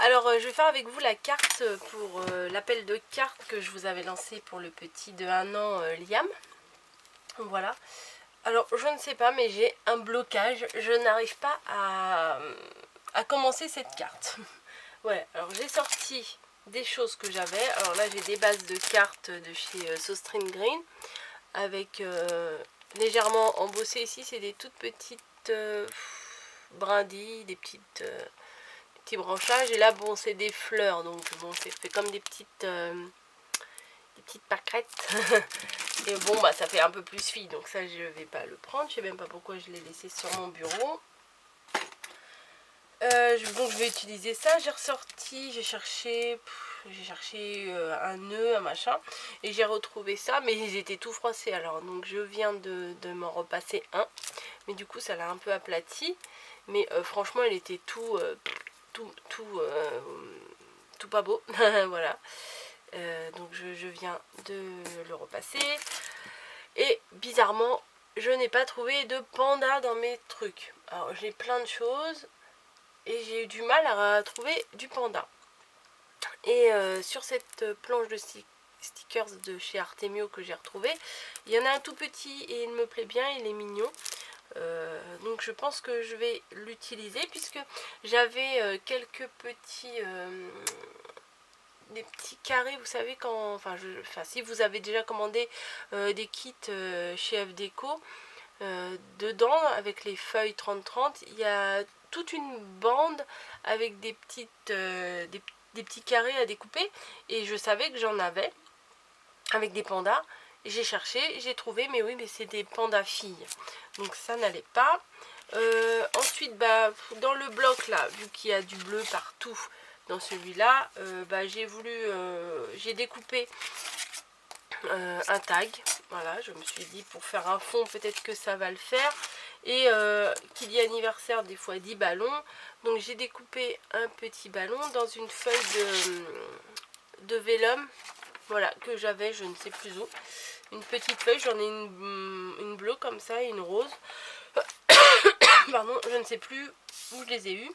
alors je vais faire avec vous la carte pour l'appel de cartes que je vous avais lancé pour le petit de 1 an Liam. Voilà. Alors je ne sais pas, mais j'ai un blocage, je n'arrive pas à commencer cette carte. Ouais, alors j'ai sorti des choses que j'avais. Alors là j'ai des bases de cartes de chez Sostring Green avec légèrement embossées ici, c'est des toutes petites brindilles, des petits branchages, et là bon c'est des fleurs, donc bon c'est fait comme des petites pâquerettes. Et bon bah ça fait un peu plus fille, donc ça je vais pas le prendre, je sais même pas pourquoi je l'ai laissé sur mon bureau. Donc je vais utiliser ça. J'ai ressorti, j'ai cherché un nœud, un machin, et j'ai retrouvé ça, mais ils étaient tout froissés. Alors donc je viens de m'en repasser un, mais du coup ça l'a un peu aplati, mais franchement il était tout pas beau. Voilà. Donc je viens de le repasser, et bizarrement je n'ai pas trouvé de panda dans mes trucs. Alors j'ai plein de choses et j'ai eu du mal à trouver du panda. Et sur cette planche de stickers de chez Artemio que j'ai retrouvé, il y en a un tout petit et il me plaît bien, il est mignon. Donc je pense que je vais l'utiliser, puisque j'avais quelques petits des petits carrés, vous savez, quand enfin si vous avez déjà commandé des kits chez F Déco, dedans avec les feuilles 30-30, il y a toute une bande avec des petits carrés à découper, et je savais que j'en avais avec des pandas. J'ai cherché, j'ai trouvé, mais oui, mais c'est des pandas filles, donc ça n'allait pas. Ensuite, bah, dans le bloc là, vu qu'il y a du bleu partout dans celui-là, j'ai découpé un tag. Voilà, je me suis dit, pour faire un fond, peut-être que ça va le faire. Et qui dit anniversaire, des fois 10 ballons. Donc j'ai découpé un petit ballon dans une feuille de vélum. Voilà, que j'avais, je ne sais plus où. Une petite feuille, j'en ai une bleue comme ça et une rose. Pardon, je ne sais plus où je les ai eues.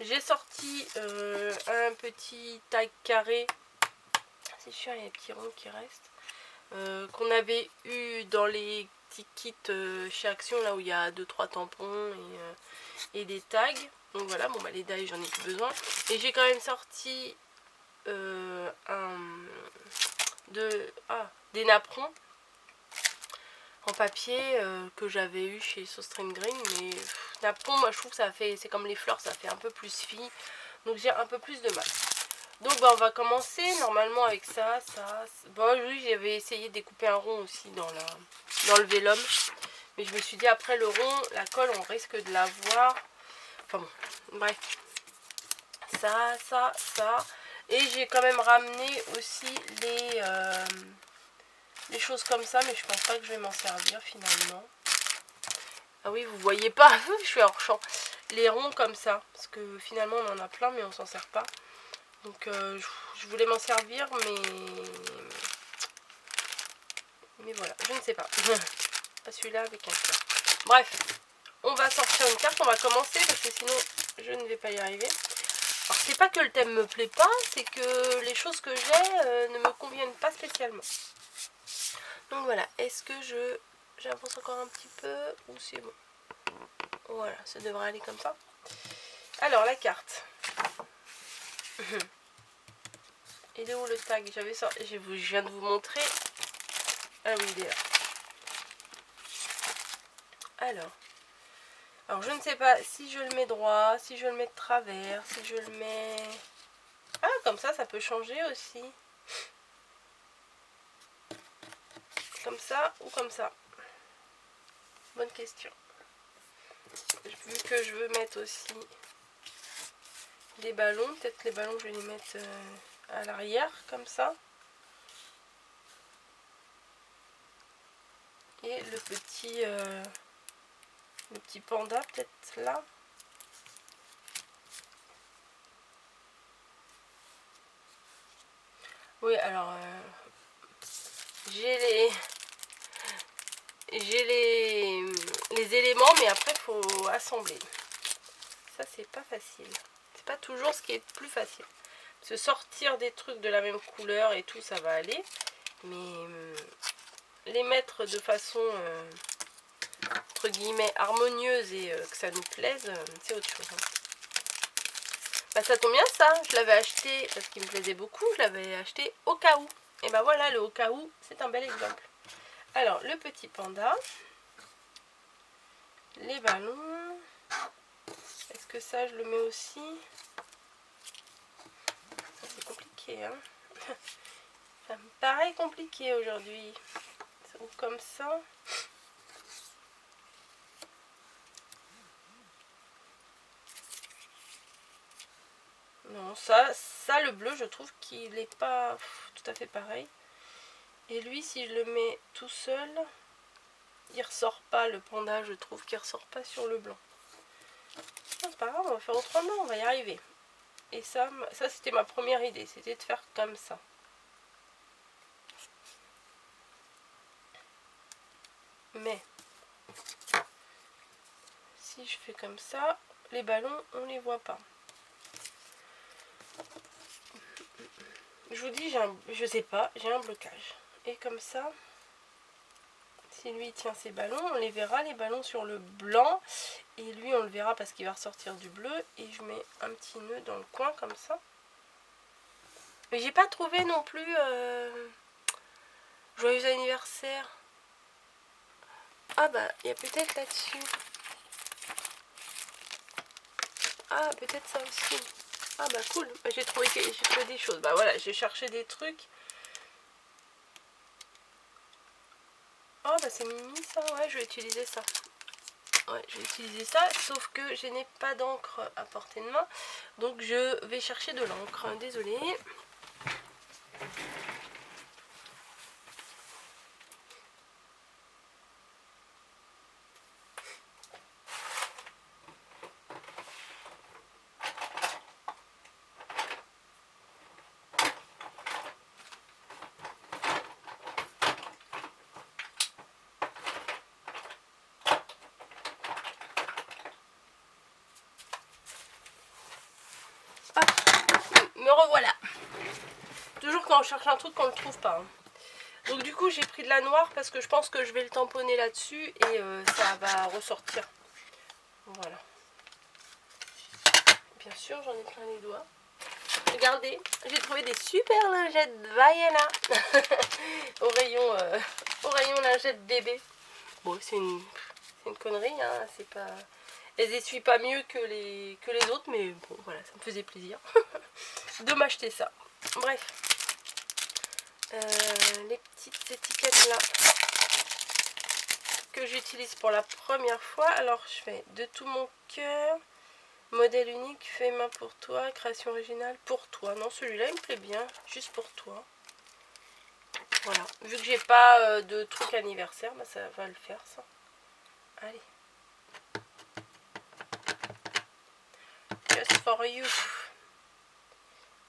J'ai sorti un petit tag carré. C'est sûr, il y a des petits ronds qui restent. Qu'on avait eu dans les petits kits chez Action, là où il y a 2-3 tampons et des tags. Donc voilà, bon bah les dailles j'en ai plus besoin. Et j'ai quand même sorti des napperons en papier que j'avais eu chez Sostring Green. Mais napperon, moi je trouve que ça fait, c'est comme les fleurs, ça fait un peu plus fille. Donc j'ai un peu plus de mal. Donc bah, on va commencer normalement avec ça. Bon oui, j'avais essayé de découper un rond aussi dans le vélum, mais je me suis dit, après le rond, la colle on risque de la voir. Enfin bon, bref. Ça. Et j'ai quand même ramené aussi les choses comme ça, mais je pense pas que je vais m'en servir finalement. Ah oui, vous voyez pas, je suis hors champ. Les ronds comme ça, parce que finalement on en a plein, mais on s'en sert pas. Donc je voulais m'en servir, mais voilà, je ne sais pas. Pas celui-là avec un cœur. Bref, on va sortir une carte, on va commencer, parce que sinon je ne vais pas y arriver. Alors c'est pas que le thème me plaît pas, c'est que les choses que j'ai ne me conviennent pas spécialement. Donc voilà, est-ce que j'avance encore un petit peu ou c'est bon? Voilà, ça devrait aller comme ça. Alors la carte. Il est où le tag? J'avais ça, je viens de vous montrer. Ah oui, il est là. Alors je ne sais pas si je le mets droit, si je le mets de travers, si je le mets... Ah, comme ça peut changer aussi. Comme ça ou comme ça? Bonne question. Vu que je veux mettre aussi des ballons, peut-être les ballons je vais les mettre à l'arrière, comme ça. Et le petit panda peut-être là. Oui, alors j'ai les éléments, mais après il faut assembler. Ça c'est pas facile. C'est pas toujours ce qui est plus facile. Se sortir des trucs de la même couleur et tout, ça va aller. Mais les mettre de façon, entre guillemets, harmonieuse et que ça nous plaise, c'est autre chose. Hein. Bah ça tombe bien ça, je l'avais acheté parce qu'il me plaisait beaucoup, je l'avais acheté au cas où. Et bah voilà, le au cas où, c'est un bel exemple. Alors, le petit panda, les ballons, est-ce que ça je le mets aussi? C'est compliqué, hein. Ça me paraît compliqué aujourd'hui. Ou comme ça. Non, ça le bleu, je trouve qu'il n'est pas tout à fait pareil. Et lui, si je le mets tout seul, il ressort pas, le panda, je trouve qu'il ressort pas sur le blanc. C'est pas grave, on va faire autrement, on va y arriver. Et ça c'était ma première idée, c'était de faire comme ça. Mais, si je fais comme ça, les ballons, on les voit pas. Je vous dis, je sais pas, j'ai un blocage. Et comme ça, si lui tient ses ballons, on les verra, les ballons sur le blanc. Et lui, on le verra parce qu'il va ressortir du bleu. Et je mets un petit nœud dans le coin comme ça. Mais j'ai pas trouvé non plus joyeux anniversaire. Ah bah, il y a peut-être là-dessus. Ah, peut-être ça aussi. Ah bah cool, bah, j'ai trouvé des choses. Bah voilà, j'ai cherché des trucs. Oh bah c'est mimi ça, ouais, je vais utiliser ça. Ouais, je vais utiliser ça, sauf que je n'ai pas d'encre à portée de main. Donc je vais chercher de l'encre, désolée. Me revoilà. Toujours quand on cherche un truc qu'on ne le trouve pas. Hein. Donc du coup j'ai pris de la noire parce que je pense que je vais le tamponner là-dessus et ça va ressortir. Voilà. Bien sûr j'en ai plein les doigts. Regardez, j'ai trouvé des super lingettes Vaiana au rayon lingettes bébé. Bon c'est une connerie, hein, c'est pas... Elles essuient pas mieux que les autres, mais bon voilà, ça me faisait plaisir de m'acheter ça. Bref. Les petites étiquettes là que j'utilise pour la première fois. Alors je fais de tout mon cœur, modèle unique, fait main pour toi, création originale pour toi. Non, celui-là il me plaît bien, juste pour toi. Voilà, vu que j'ai pas de truc anniversaire, bah ça va le faire ça. Allez. Just for you.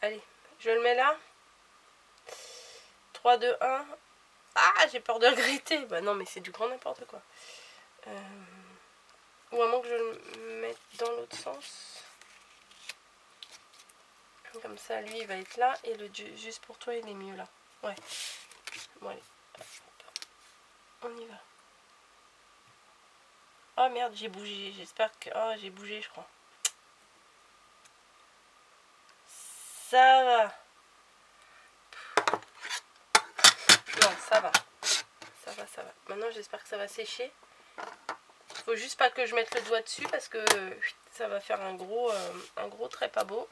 Allez, je le mets là. 3, 2, 1. Ah, j'ai peur de regretter. Bah non, mais c'est du grand n'importe quoi. Ou à moins que je le mette dans l'autre sens. Comme ça, lui, il va être là. Et le juste pour toi, il est mieux là. Ouais. Bon, allez. On y va. Oh merde, j'ai bougé. J'espère que... Oh, j'ai bougé, je crois. Ça va. Non, ça va. Ça va, ça va. Maintenant, j'espère que ça va sécher. Faut juste pas que je mette le doigt dessus parce que ça va faire un gros trait pas beau.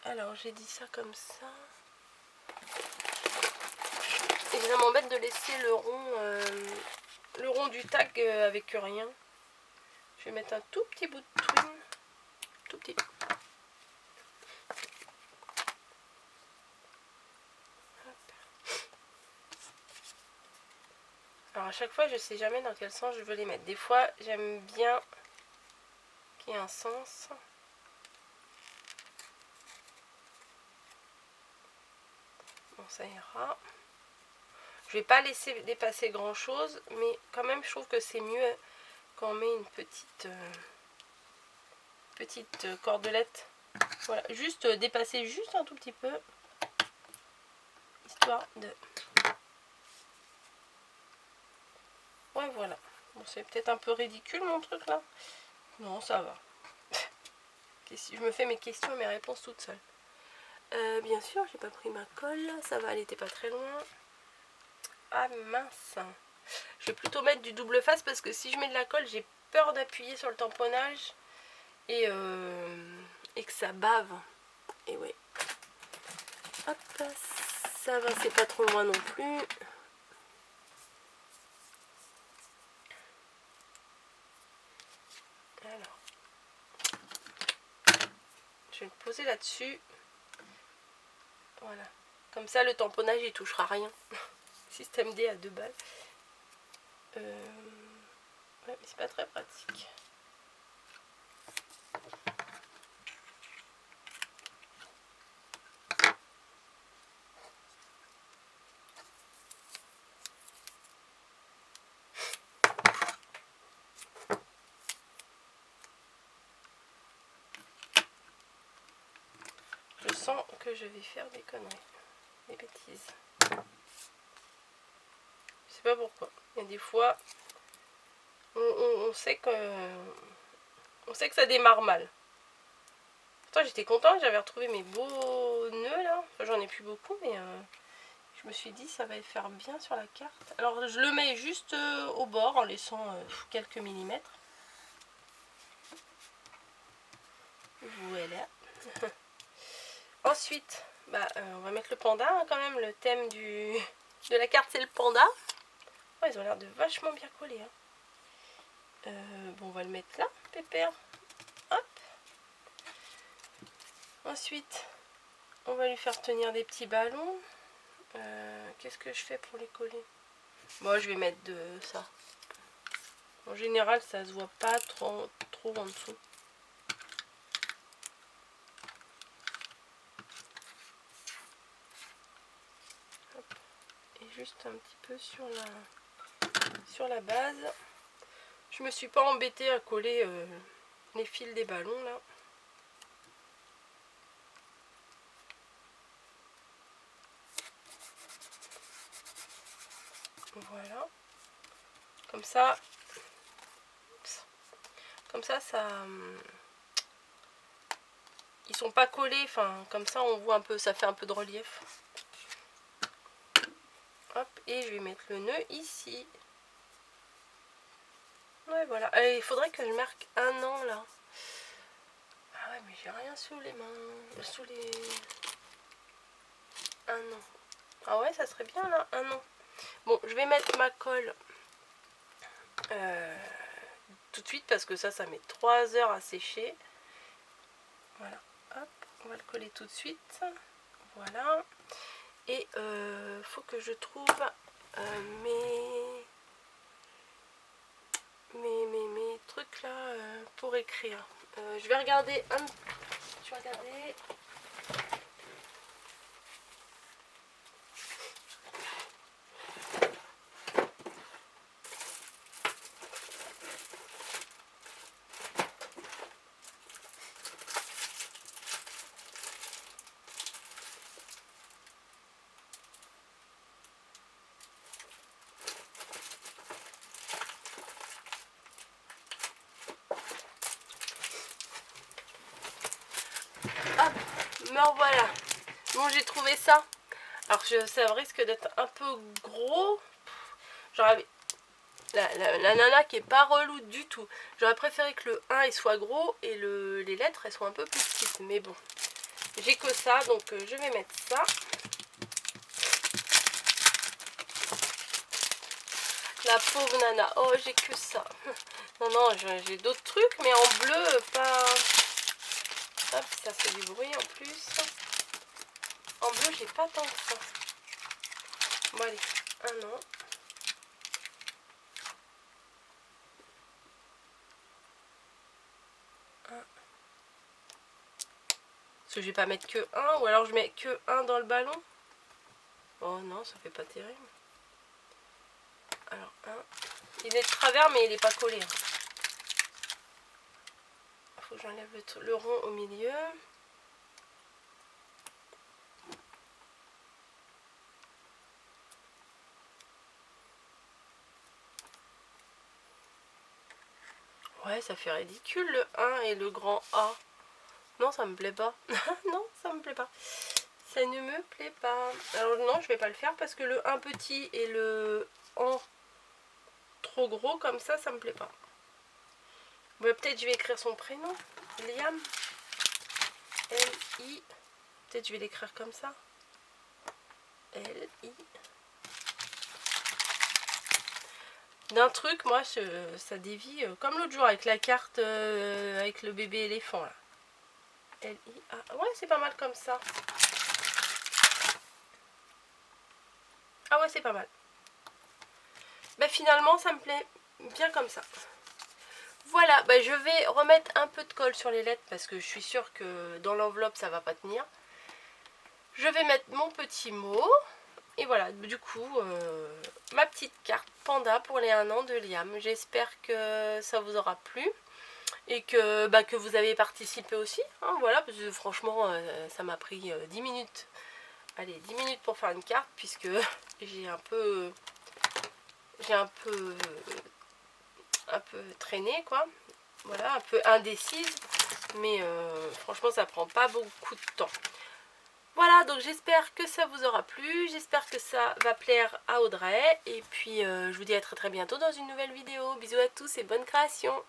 Alors, j'ai dit ça comme ça. Et ça m'embête de laisser le rond du tag avec rien. Je vais mettre un tout petit bout de twine. Tout petit. Alors à chaque fois je sais jamais dans quel sens je veux les mettre. Des fois j'aime bien qu'il y ait un sens. Bon ça ira. Je vais pas laisser dépasser grand chose, mais quand même je trouve que c'est mieux quand on met une petite cordelette. Voilà, juste dépasser juste un tout petit peu, histoire de... Ouais, voilà. Bon, c'est peut-être un peu ridicule mon truc là. Non, ça va. Je me fais mes questions et mes réponses toute seule. Bien sûr, j'ai pas pris ma colle. Ça va, elle était pas très loin. Ah mince. Je vais plutôt mettre du double face parce que si je mets de la colle, j'ai peur d'appuyer sur le tamponnage et que ça bave. Et ouais. Hop, ça va, c'est pas trop loin non plus. Alors, je vais le poser là-dessus. Voilà. Comme ça, le tamponnage, il touchera rien. Système D à 2 balles. Ouais, mais c'est pas très pratique. Je sens que je vais faire des conneries, des bêtises. Je sais pas pourquoi. Il y a des fois, on sait que ça démarre mal. Pourtant j'étais contente, j'avais retrouvé mes beaux nœuds là. Enfin, j'en ai plus beaucoup, mais je me suis dit ça va faire bien sur la carte. Alors je le mets juste au bord en laissant quelques millimètres. Voilà. Ensuite, on va mettre le panda hein, quand même. Le thème de la carte c'est le panda. Oh, ils ont l'air de vachement bien coller. Hein. Bon, on va le mettre là, pépère. Hop. Ensuite, on va lui faire tenir des petits ballons. Qu'est-ce que je fais pour les coller? Moi, je vais mettre de ça. En général, ça se voit pas trop en dessous. Hop. Et juste un petit peu sur la base. Je me suis pas embêtée à coller les fils des ballons là. Voilà. Comme ça, ils sont pas collés. Enfin, comme ça, on voit un peu, ça fait un peu de relief. Hop, et je vais mettre le nœud ici. Ouais, voilà. Il faudrait que je marque un an là. Ah ouais, mais j'ai rien sous les mains. Sous les... Un an. Ah ouais, ça serait bien là, un an. Bon, je vais mettre ma colle tout de suite parce que ça met 3 heures à sécher. Voilà. Hop, on va le coller tout de suite. Voilà. Et faut que je trouve mes trucs là pour écrire. Je vais regarder je vais regarder. Hop, me revoilà. Bon, j'ai trouvé ça. Alors ça risque d'être un peu gros. J'aurais la nana qui est pas relou du tout. J'aurais préféré que le 1 il soit gros et les lettres elles soient un peu plus petites. Mais bon, j'ai que ça, donc je vais mettre ça. La pauvre nana. Oh, j'ai que ça. Non, non, j'ai d'autres trucs, mais en bleu, pas... Hop, ça fait du bruit en plus. En bleu, j'ai pas tant que ça. Bon, allez, un an. Parce que je vais pas mettre que un, ou alors je mets que un dans le ballon. Oh non, ça fait pas terrible. Alors, un. Il est de travers, mais il est pas collé. Hein. faut que j'enlève le rond au milieu. Ouais, ça fait ridicule le 1 et le grand A. Non, ça me plaît pas. Non, ça me plaît pas. Ça ne me plaît pas. Alors non, je vais pas le faire parce que le 1 petit et le en trop gros comme ça me plaît pas. Bon, peut-être je vais écrire son prénom. Liam. L-I. Peut-être je vais l'écrire comme ça. L-I. D'un truc, moi, ça dévie comme l'autre jour avec la carte avec le bébé éléphant là. L-I-A. Ouais, c'est pas mal comme ça. Ah ouais, c'est pas mal. Bah finalement, ça me plaît bien comme ça. Voilà, bah je vais remettre un peu de colle sur les lettres parce que je suis sûre que dans l'enveloppe, ça va pas tenir. Je vais mettre mon petit mot. Et voilà, du coup, ma petite carte panda pour les 1 an de Liam. J'espère que ça vous aura plu. Et que vous avez participé aussi. Hein, voilà, parce que franchement, ça m'a pris 10 minutes. Allez, 10 minutes pour faire une carte, puisque j'ai un peu traîné, quoi. Voilà, un peu indécise. Mais franchement, ça prend pas beaucoup de temps. Voilà, donc j'espère que ça vous aura plu, j'espère que ça va plaire à Audrey, et puis je vous dis à très bientôt dans une nouvelle vidéo. Bisous à tous et bonne création.